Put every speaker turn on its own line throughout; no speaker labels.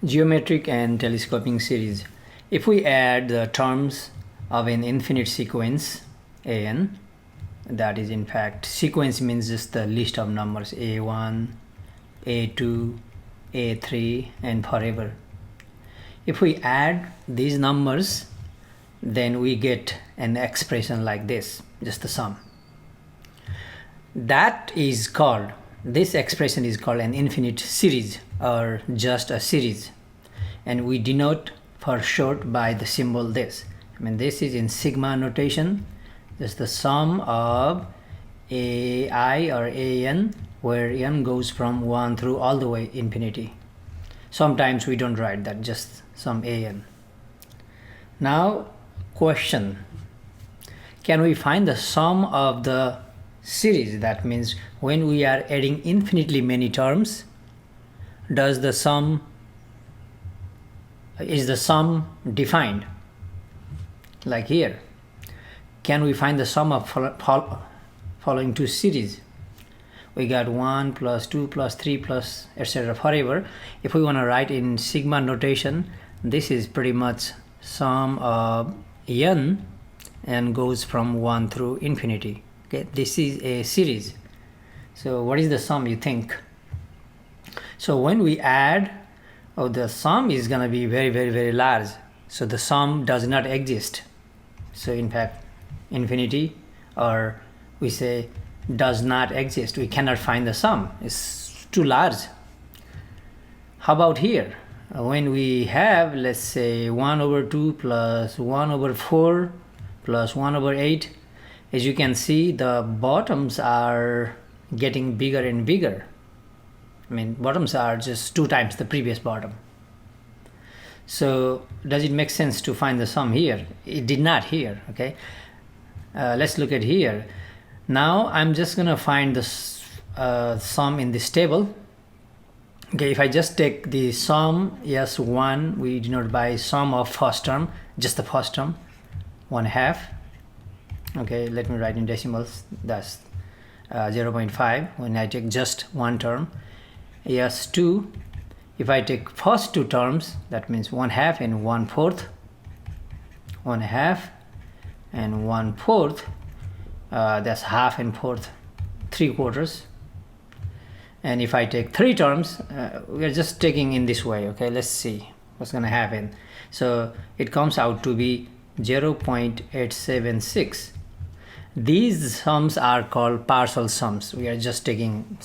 Geometric and telescoping series. If we add the terms of an infinite sequence an, that is in fact sequence means just the list of numbers a1, a2, a3 and forever. If we add these numbers, then we get an expression like this, just the sum. That is called, this expression is called an infinite series or just a series, and we denote for short by the symbol this. This is in sigma notation, just the sum of ai or an, where n goes from 1 through all the way infinity. Sometimes we don't write that, just some an. Now question, can we find the sum of the series? That means when we are adding infinitely many terms, is the sum defined? Like here, can we find the sum of following two series? We got 1 plus 2 plus 3 plus etc. forever. If we want to write in sigma notation, this is pretty much sum of n and goes from 1 through infinity. Okay, this is a series. So what is the sum, you think? So when we add, the sum is going to be very, very, very large. So the sum does not exist. So in fact, infinity, or we say does not exist. We cannot find the sum. It's too large. How about here? When we have, let's say, 1 over 2 plus 1 over 4 plus 1 over 8, as you can see, the bottoms are getting bigger and bigger. Bottoms are just 2 times the previous bottom. So does it make sense to find the sum here? It did not here. Okay, let's look at here. Now I'm just gonna find the sum in this table. Okay, if I just take the sum, yes, 1, we denote by sum of first term, just the first term, 1/2. Okay, let me write in decimals. That's 0.5 when I take just one term. Yes, 2. If I take first two terms, that means 1/2 and 1/4. 1/2 and 1/4. That's half and fourth, 3/4. And if I take 3 terms, we are just taking in this way. Okay, let's see what's going to happen. So it comes out to be 0.876. These sums are called partial sums. We are just taking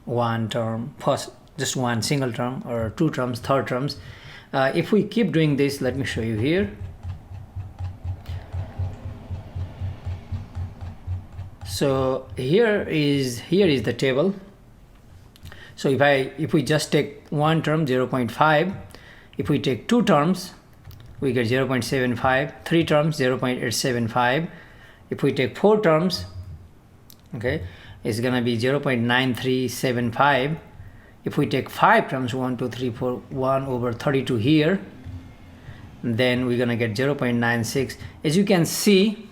one term, first, just one single term, or 2 terms, third terms. If we keep doing this, let me show you here. So here is the table. So if we just take one term, 0.5, if we take 2 terms, we get 0.75, 3 terms, 0.875. If we take 4 terms, okay, it's gonna be 0.9375. If we take 5 terms, 1, 2, 3, 4, 1 over 32 here, then we're gonna get 0.96. As you can see,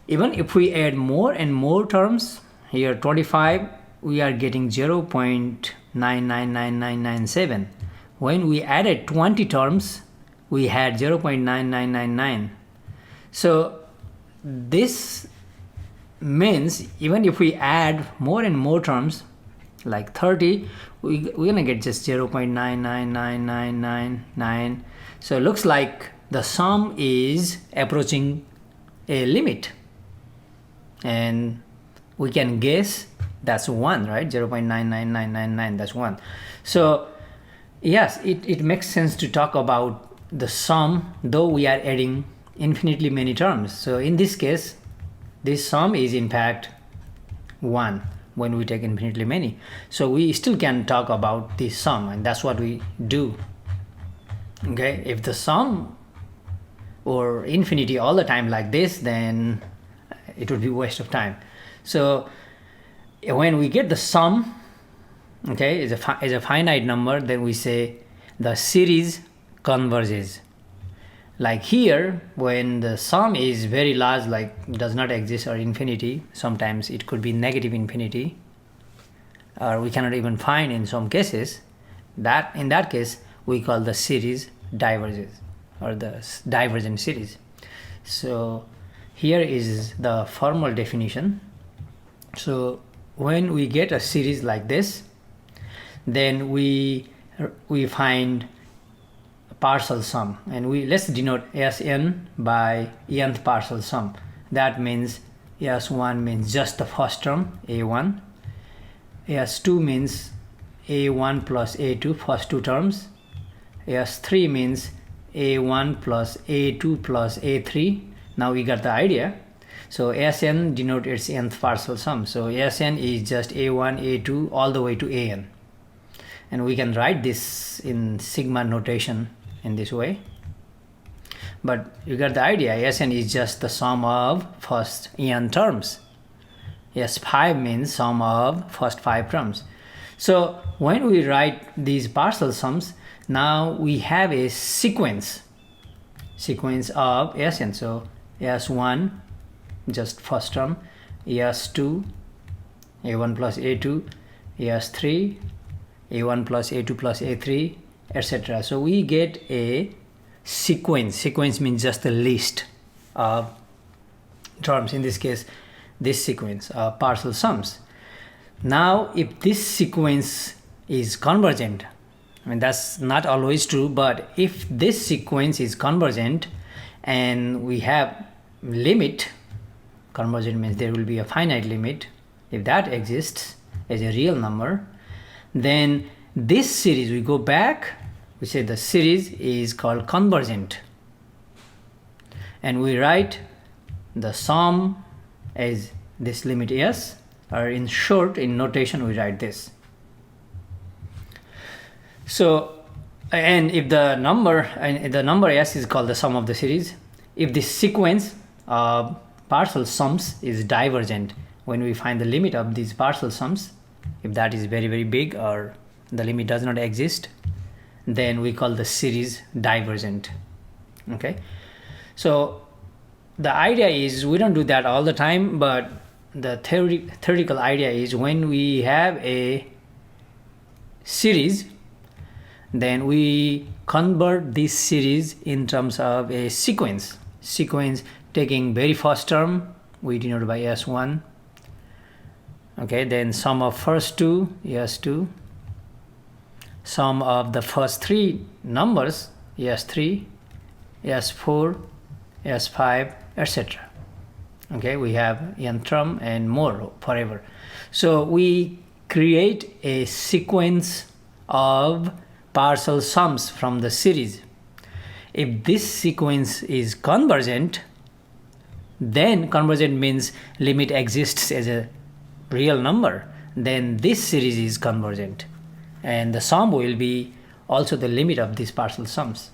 even if we add more and more terms, here 25, we are getting 0.999997. When we added 20 terms, we had 0.9999. So this means even if we add more and more terms, like 30, we're gonna get just 0.999999. So it looks like the sum is approaching a limit. And we can guess that's 1, right? 0.99999, that's 1. So yes, it makes sense to talk about the sum, though we are adding infinitely many terms. So in this case, this sum is in fact 1 when we take infinitely many. So we still can talk about the sum, and that's what we do. Okay, if the sum or infinity all the time like this, then it would be a waste of time. So when we get the sum, okay, is a finite number, then we say the series converges. Like here, when the sum is very large, like does not exist or infinity, sometimes it could be negative infinity, or we cannot even find in some cases, that in that case we call the series diverges, or the divergent series. So here is the formal definition. So when we get a series like this, then we find partial sum, and let's denote Sn by nth partial sum. That means S1 means just the first term, A1. S2 means A1 plus A2, first two terms. S3 means A1 plus A2 plus A3. Now we got the idea. So Sn denotes its nth partial sum. So Sn is just A1, A2 all the way to An. And we can write this in sigma notation in this way. But you got the idea. Sn is just the sum of first n terms. S5 means sum of first 5 terms. So when we write these partial sums, now we have a sequence of Sn. So S1 just first term, S2 A1 plus A2, S3 A1 plus A2 plus A3, etc. So we get a sequence means just the list of terms, in this case this sequence of partial sums. Now if this sequence is convergent, I mean that's not always true, but if this sequence is convergent and we have limit, convergent means there will be a finite limit, if that exists as a real number, then this series, we go back, we say the series is called convergent, and we write the sum as this limit S, or in short, in notation we write this. So, and if the number S is called the sum of the series, if this sequence of partial sums is divergent, when we find the limit of these partial sums, if that is very, very big or the limit does not exist, then we call the series divergent. Okay, so the idea is, we don't do that all the time, but the theoretical idea is, when we have a series, then we convert this series in terms of a sequence taking very first term, we denote by S1. Okay, then sum of first two, S2, sum of the first three numbers, S3, S4, S5, etc. Okay, we have n term and more forever. So we create a sequence of partial sums from the series. If this sequence is convergent, then convergent means limit exists as a real number, then this series is convergent, and the sum will be also the limit of these partial sums.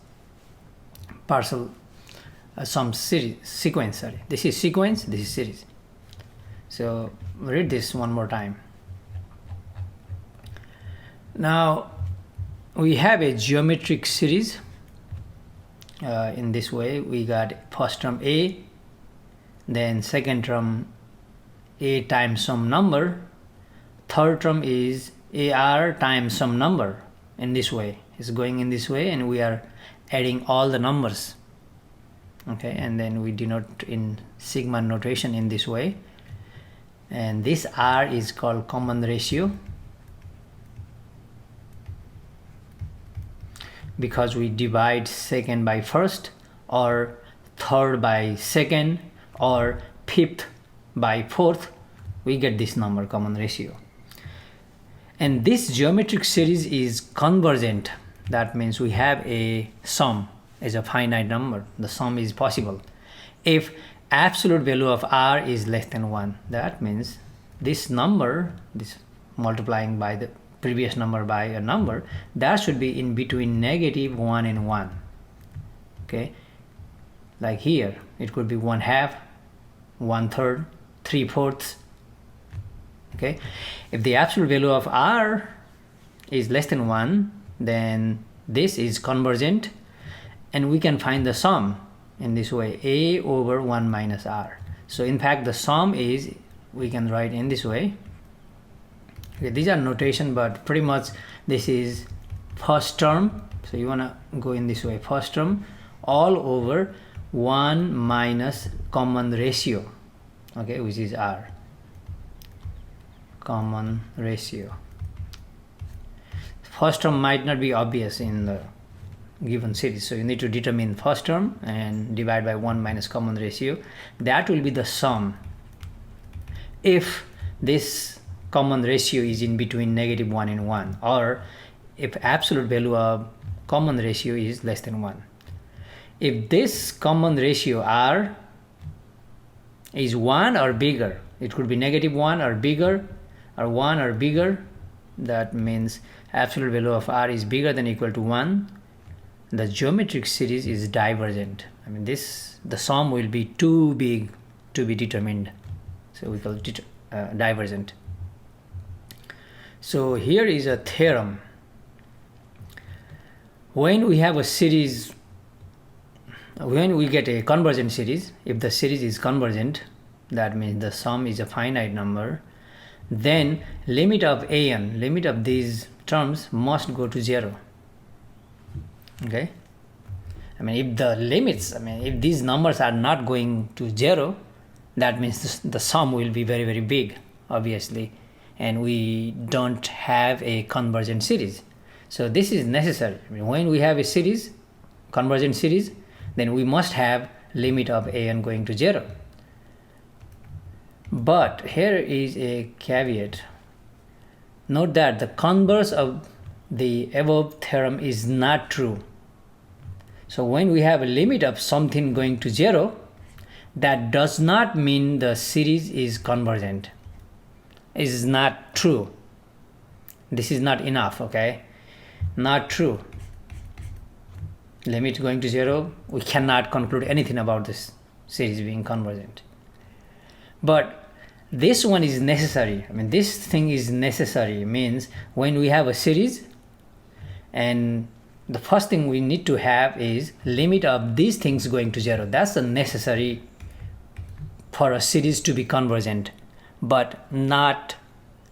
Sum series sequence, sorry. This is sequence, this is series. So read this one more time. Now we have a geometric series. In this way, we got first term A, then second term A times some number, third term is AR times some number. In this way, it's going in this way, and we are adding all the numbers. Okay, and then we denote in sigma notation in this way, and this R is called common ratio, because we divide second by first, or third by second, or fifth by fourth, we get this number, common ratio. And this geometric series is convergent. That means we have a sum as a finite number. The sum is possible if absolute value of R is less than 1. That means this number, this multiplying by the previous number by a number, that should be in between -1 and 1. Okay, like here it could be 1/2, 1/3, 3/4. Okay, if the absolute value of R is less than 1, then this is convergent, and we can find the sum in this way, A over 1 minus R. So in fact the sum is, we can write in this way. Okay, these are notation, but pretty much this is first term So you want to go in this way. First term all over 1 minus common ratio, okay, which is r, common ratio. First term might not be obvious in the given series, so you need to determine first term and divide by 1 minus common ratio. That will be the sum if this common ratio is in between -1 and 1, or if absolute value of common ratio is less than 1. If this common ratio r is 1 or bigger, it could be -1 or bigger, or 1 or bigger, that means absolute value of r is bigger than or equal to 1, the geometric series is divergent. I mean, the sum will be too big to be determined, so we call it divergent. So here is a theorem. When we have a series, when we get a convergent series, if the series is convergent, that means the sum is a finite number, then limit of an, limit of these terms must go to 0. Okay, I mean, if the limits, I mean, if these numbers are not going to 0, that means the sum will be very, very big, obviously, and we don't have a convergent series. So this is necessary. I mean, when we have a series, convergent series, then we must have limit of an going to 0. But here is a caveat. Note that the converse of the above theorem is not true. So when we have a limit of something going to 0, that does not mean the series is convergent. It is not true. This is not enough, okay? Not true. Limit going to 0, we cannot conclude anything about this series being convergent. But this one is necessary. I mean, this thing is necessary, means when we have a series, and the first thing we need to have is limit of these things going to 0. That's the necessary for a series to be convergent, but not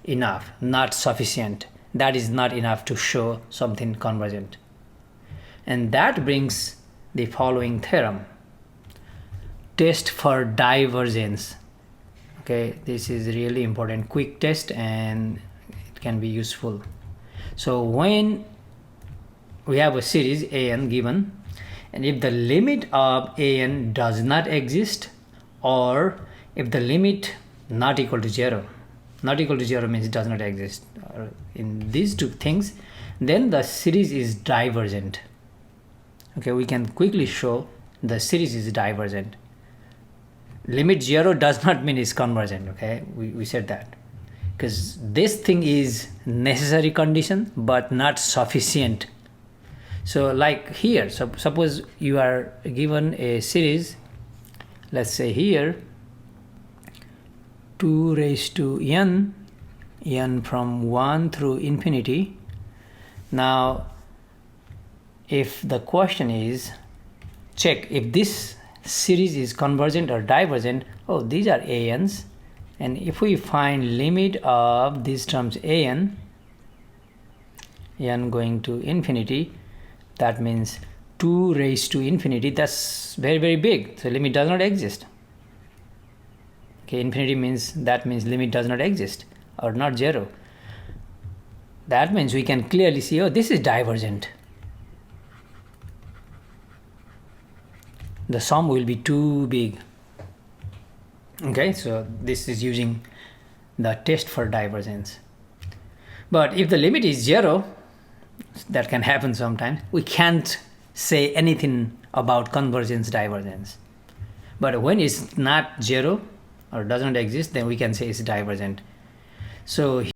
enough, not sufficient. That is not enough to show something convergent. And that brings the following theorem. Test for divergence. Okay, this is really important, quick test, and it can be useful. So when we have a series an given, and if the limit of an does not exist, or if the limit not equal to 0, not equal to 0 means it does not exist, in these two things, then the series is divergent. Okay, we can quickly show the series is divergent. Limit 0 does not mean it's convergent, okay, we said that, because this thing is necessary condition but not sufficient. So like here, so suppose you are given a series, let's say here 2 raised to n from 1 through infinity. Now if the question is, check if this series is convergent or divergent. Oh, these are an's, and if we find limit of these terms n going to infinity, that means 2 raised to infinity, that's very, very big, so limit does not exist. Okay, infinity means, that means limit does not exist, or not 0. That means we can clearly see, oh, this is divergent. The sum will be too big. Okay, so this is using the test for divergence. But if the limit is 0, that can happen sometimes, we can't say anything about convergence, divergence. But when it's not 0 or doesn't exist, then we can say it's divergent. So